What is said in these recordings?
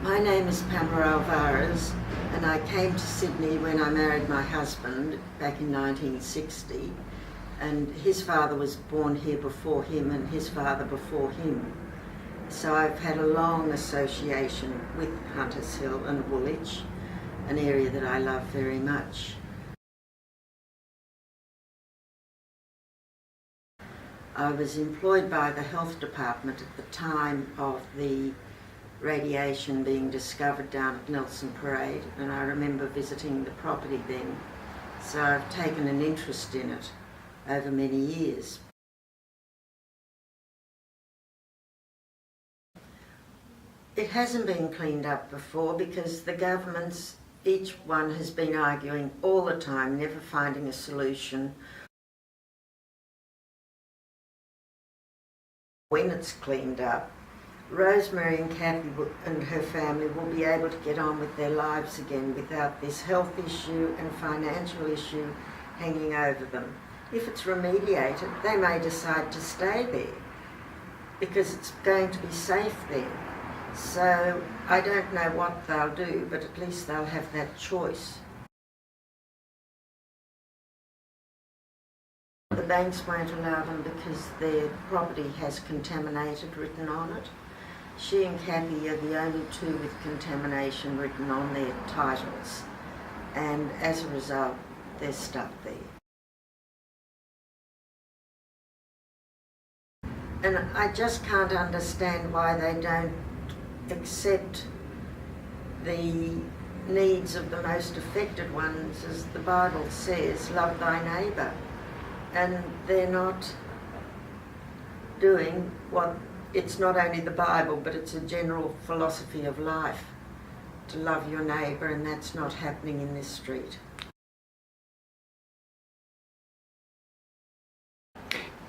My name is Pamela Alvarez, and I came to Sydney when I married my husband back in 1960, and his father was born here before him and his father before him. So I've had a long association with Hunters Hill and Woolwich, an area that I love very much. I was employed by the health department at the time of the radiation being discovered down at Nelson Parade, and I remember visiting the property then, so I've taken an interest in it over many years. It hasn't been cleaned up before because the governments, each one has been arguing all the time, never finding a solution. When it's cleaned up, Rosemary and Kathy and her family will be able to get on with their lives again without this health issue and financial issue hanging over them. If it's remediated, they may decide to stay there because it's going to be safe there. So I don't know what they'll do, but at least they'll have that choice. The banks won't allow them because their property has contaminated written on it. She and Kathy are the only two with contamination written on their titles, and as a result, they're stuck there. And I just can't understand why they don't accept the needs of the most affected ones, as the Bible says, love thy neighbour. And they're not doing what, it's not only the Bible, but it's a general philosophy of life, to love your neighbour, and that's not happening in this street.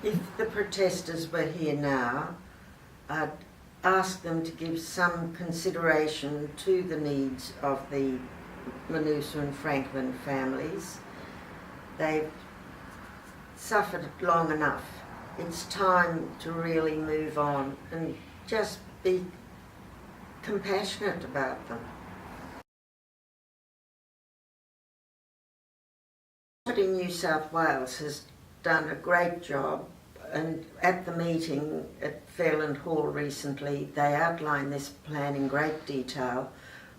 If the protesters were here now, I'd ask them to give some consideration to the needs of the Manusa and Franklin families. They've suffered long enough. It's time to really move on and just be compassionate about them. New South Wales has done a great job, and at the meeting at Fairland Hall recently, they outlined this plan in great detail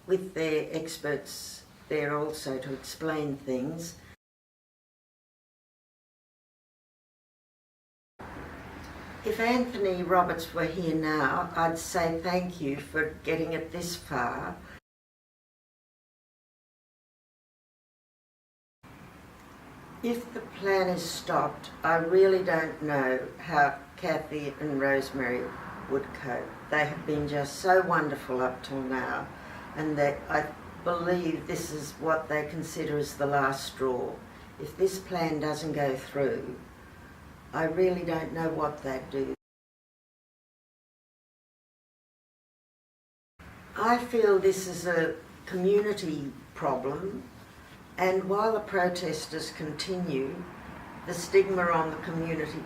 with their experts there also to explain things. If Anthony Roberts were here now, I'd say thank you for getting it this far. If the plan is stopped, I really don't know how Kathy and Rosemary would cope. They have been just so wonderful up till now, and I believe this is what they consider as the last straw. If this plan doesn't go through, I really don't know what they'd do. I feel this is a community problem, and while the protesters continue, the stigma on the community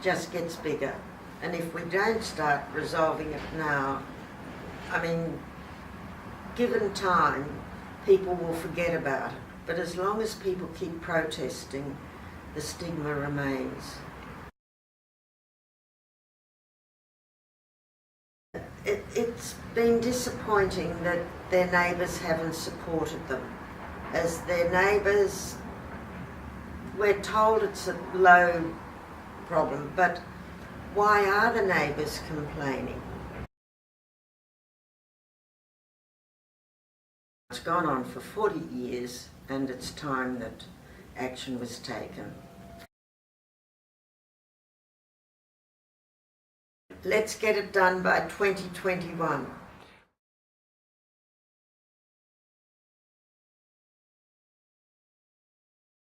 just gets bigger. And if we don't start resolving it now, I mean, given time, people will forget about it. But as long as people keep protesting, the stigma remains. It's been disappointing that their neighbours haven't supported them. As their neighbours, we're told it's a low problem, but why are the neighbours complaining? It's gone on for 40 years, and it's time that action was taken. Let's get it done by 2021.